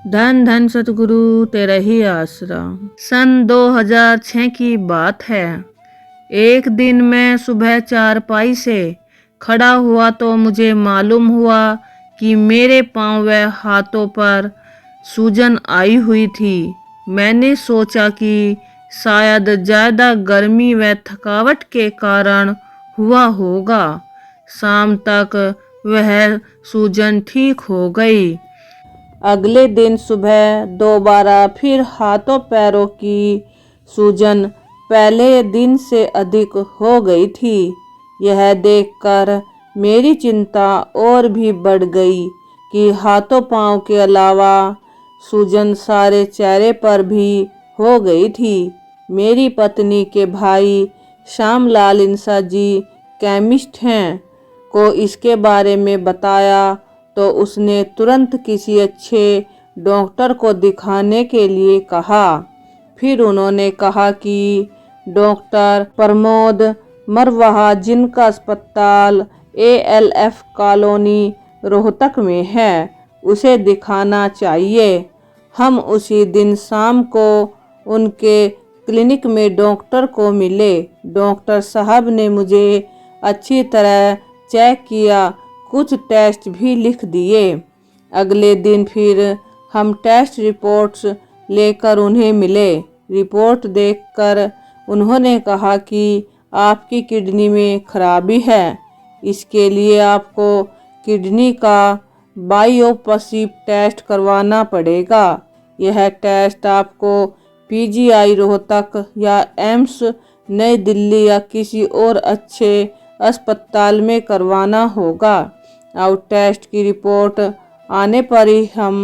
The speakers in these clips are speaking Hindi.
धन धन सतगुरु तेरा ही आसरा। सन 2006 की बात है। एक दिन मैं सुबह चारपाई से खड़ा हुआ तो मुझे मालूम हुआ कि मेरे पांव व हाथों पर सूजन आई हुई थी। मैंने सोचा कि शायद ज़्यादा गर्मी व थकावट के कारण हुआ होगा। शाम तक वह सूजन ठीक हो गई। अगले दिन सुबह दोबारा फिर हाथों पैरों की सूजन पहले दिन से अधिक हो गई थी। यह देखकर मेरी चिंता और भी बढ़ गई कि हाथों पांव के अलावा सूजन सारे चेहरे पर भी हो गई थी। मेरी पत्नी के भाई श्यामलाल इंसा जी केमिस्ट हैं को इसके बारे में बताया तो उसने तुरंत किसी अच्छे डॉक्टर को दिखाने के लिए कहा। फिर उन्होंने कहा कि डॉक्टर प्रमोद मरवाहा जिनका अस्पताल ALF कॉलोनी रोहतक में है उसे दिखाना चाहिए। हम उसी दिन शाम को उनके क्लिनिक में डॉक्टर को मिले। डॉक्टर साहब ने मुझे अच्छी तरह चेक किया, कुछ टेस्ट भी लिख दिए। अगले दिन फिर हम टेस्ट रिपोर्ट्स लेकर उन्हें मिले। रिपोर्ट देखकर उन्होंने कहा कि आपकी किडनी में खराबी है, इसके लिए आपको किडनी का बायोप्सी टेस्ट करवाना पड़ेगा। यह टेस्ट आपको PGI रोहतक या एम्स नई दिल्ली या किसी और अच्छे अस्पताल में करवाना होगा। और टेस्ट की रिपोर्ट आने पर ही हम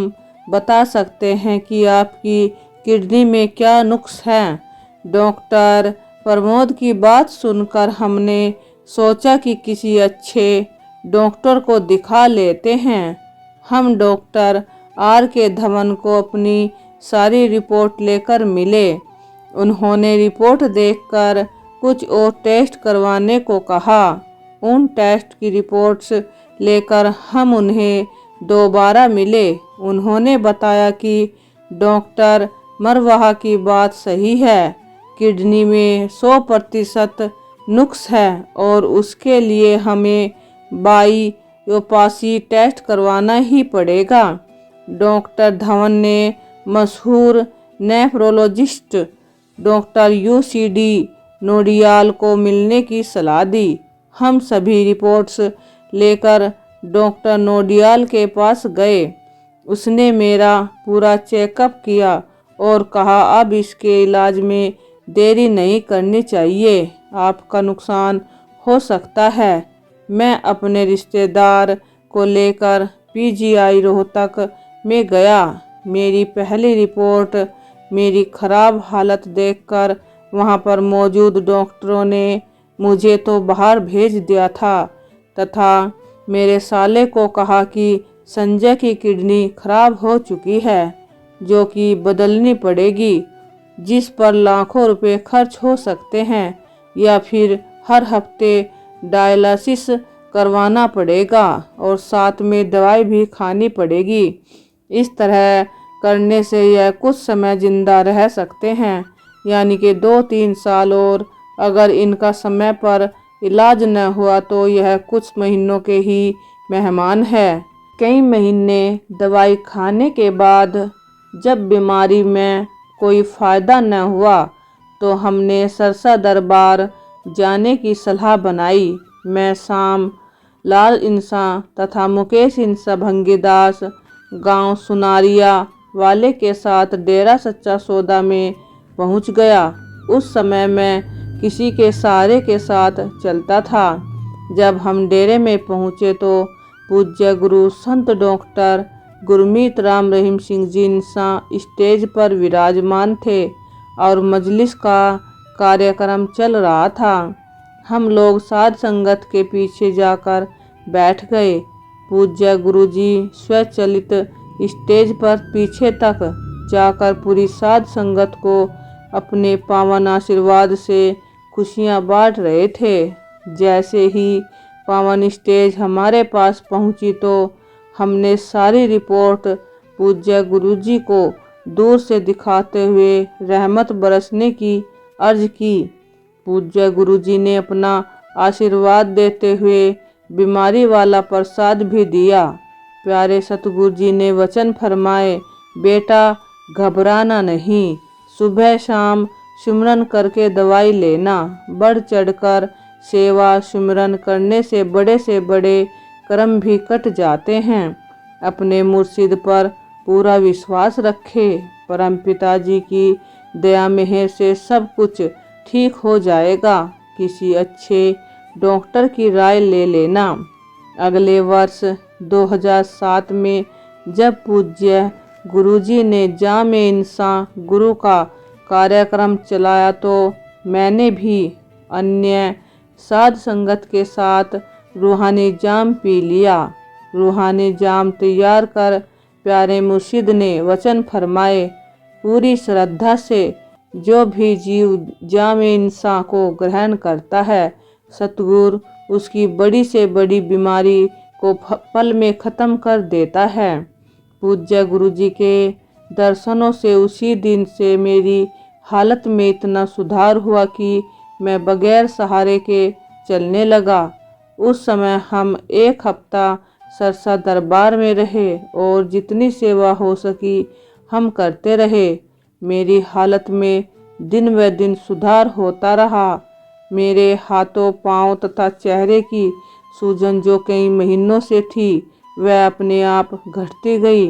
बता सकते हैं कि आपकी किडनी में क्या नुक्स है। डॉक्टर प्रमोद की बात सुनकर हमने सोचा कि किसी अच्छे डॉक्टर को दिखा लेते हैं। हम डॉक्टर RK धवन को अपनी सारी रिपोर्ट लेकर मिले। उन्होंने रिपोर्ट देखकर कुछ और टेस्ट करवाने को कहा। उन टेस्ट की रिपोर्ट्स लेकर हम उन्हें दोबारा मिले। उन्होंने बताया कि डॉक्टर मरवाहा की बात सही है, किडनी में 100% नुक्स है और उसके लिए हमें बायोप्सी टेस्ट करवाना ही पड़ेगा। डॉक्टर धवन ने मशहूर नेफ्रोलॉजिस्ट डॉक्टर UCD नोडियाल को मिलने की सलाह दी। हम सभी रिपोर्ट्स लेकर डॉक्टर नोडियाल के पास गए। उसने मेरा पूरा चेकअप किया और कहा अब इसके इलाज में देरी नहीं करनी चाहिए, आपका नुकसान हो सकता है। मैं अपने रिश्तेदार को लेकर PGI रोहतक में गया। मेरी पहली रिपोर्ट मेरी खराब हालत देखकर वहां पर मौजूद डॉक्टरों ने मुझे तो बाहर भेज दिया था तथा मेरे साले को कहा कि संजय की किडनी खराब हो चुकी है जो कि बदलनी पड़ेगी, जिस पर लाखों रुपए खर्च हो सकते हैं या फिर हर हफ्ते डायलिसिस करवाना पड़ेगा और साथ में दवाई भी खानी पड़ेगी। इस तरह करने से यह कुछ समय जिंदा रह सकते हैं, यानी कि 2-3 साल, और अगर इनका समय पर इलाज न हुआ तो यह कुछ महीनों के ही मेहमान है। कई महीने दवाई खाने के बाद जब बीमारी में कोई फ़ायदा न हुआ तो हमने सरसा दरबार जाने की सलाह बनाई। मैं श्याम लाल इंसा तथा मुकेश इंसा भंगीदास गांव सुनारिया वाले के साथ डेरा सच्चा सौदा में पहुंच गया। उस समय मैं किसी के सहारे के साथ चलता था। जब हम डेरे में पहुंचे तो पूज्य गुरु संत डॉक्टर गुरमीत राम रहीम सिंह जी इंसा स्टेज पर विराजमान थे और मजलिस का कार्यक्रम चल रहा था। हम लोग साध संगत के पीछे जाकर बैठ गए। पूज्य गुरुजी स्वचलित स्टेज पर पीछे तक जाकर पूरी साध संगत को अपने पावन आशीर्वाद से खुशियां बांट रहे थे। जैसे ही पावन स्टेज हमारे पास पहुंची तो हमने सारी रिपोर्ट पूज्य गुरुजी को दूर से दिखाते हुए रहमत बरसने की अर्ज की। पूज्य गुरुजी ने अपना आशीर्वाद देते हुए बीमारी वाला प्रसाद भी दिया। प्यारे सतगुरु जी ने वचन फरमाए, बेटा घबराना नहीं, सुबह शाम सिमरन करके दवाई लेना। बढ़ चढ़कर सेवा सिमरन करने से बड़े कर्म भी कट जाते हैं। अपने मुर्शिद पर पूरा विश्वास रखे। परम पिताजी की दया मेहर से सब कुछ ठीक हो जाएगा। किसी अच्छे डॉक्टर की राय ले लेना। अगले वर्ष 2007 में जब पूज्य गुरुजी ने जामे इंसान गुरु का कार्यक्रम चलाया तो मैंने भी अन्य साध संगत के साथ रूहानी जाम पी लिया। रूहानी जाम तैयार कर प्यारे मुर्शिद ने वचन फरमाए, पूरी श्रद्धा से जो भी जीव जामे इंसान को ग्रहण करता है, सतगुरु उसकी बड़ी से बड़ी बीमारी को पल में ख़त्म कर देता है। पूज्य गुरुजी के दर्शनों से उसी दिन से मेरी हालत में इतना सुधार हुआ कि मैं बगैर सहारे के चलने लगा। उस समय हम 1 हफ्ता सरसा दरबार में रहे और जितनी सेवा हो सकी हम करते रहे। मेरी हालत में दिन व दिन सुधार होता रहा। मेरे हाथों पांव तथा चेहरे की सूजन जो कई महीनों से थी वह अपने आप घटती गई।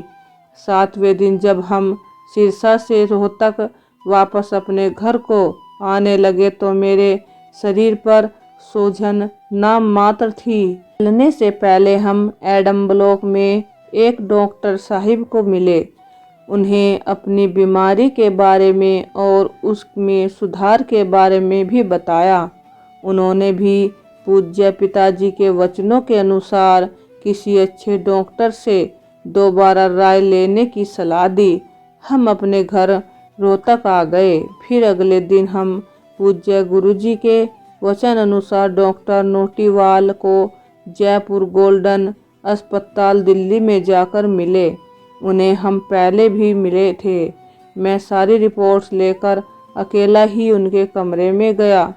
7वें दिन जब हम सिरसा से रोहतक वापस अपने घर को आने लगे तो मेरे शरीर पर सूजन नाम मात्र थी। चलने से पहले हम एडम ब्लॉक में एक डॉक्टर साहिब को मिले। उन्हें अपनी बीमारी के बारे में और उसमें सुधार के बारे में भी बताया। उन्होंने भी पूज्य पिताजी के वचनों के अनुसार किसी अच्छे डॉक्टर से दोबारा राय लेने की सलाह दी। हम अपने घर रोहतक आ गए। फिर अगले दिन हम पूज्य गुरुजी के वचन अनुसार डॉक्टर नोटीवाल को जयपुर गोल्डन अस्पताल दिल्ली में जाकर मिले। उन्हें हम पहले भी मिले थे। मैं सारी रिपोर्ट्स लेकर अकेला ही उनके कमरे में गया।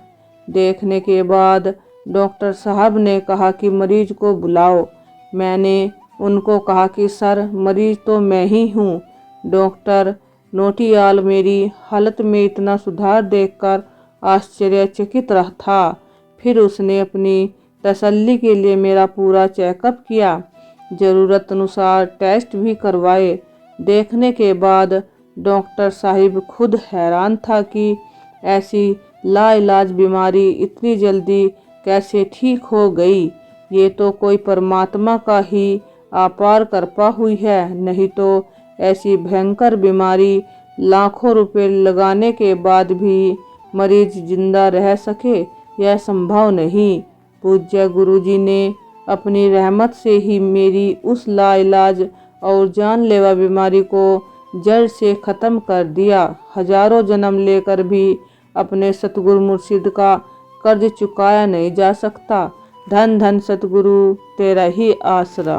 देखने के बाद डॉक्टर साहब ने कहा कि मरीज को बुलाओ। मैंने उनको कहा कि सर मरीज तो मैं ही हूँ। डॉक्टर नोटियाल मेरी हालत में इतना सुधार देखकर आश्चर्यचकित रहा था। फिर उसने अपनी तसल्ली के लिए मेरा पूरा चेकअप किया, ज़रूरत अनुसार टेस्ट भी करवाए। देखने के बाद डॉक्टर साहिब खुद हैरान था कि ऐसी लाइलाज बीमारी इतनी जल्दी कैसे ठीक हो गई। ये तो कोई परमात्मा का ही अपार कृपा हुई है, नहीं तो ऐसी भयंकर बीमारी लाखों रुपए लगाने के बाद भी मरीज जिंदा रह सके यह संभव नहीं। पूज्य गुरुजी ने अपनी रहमत से ही मेरी उस लाइलाज और जानलेवा बीमारी को जड़ से ख़त्म कर दिया। हजारों जन्म लेकर भी अपने सतगुरु मुर्शिद का कर्ज चुकाया नहीं जा सकता। धन धन सतगुरु तेरा ही आसरा।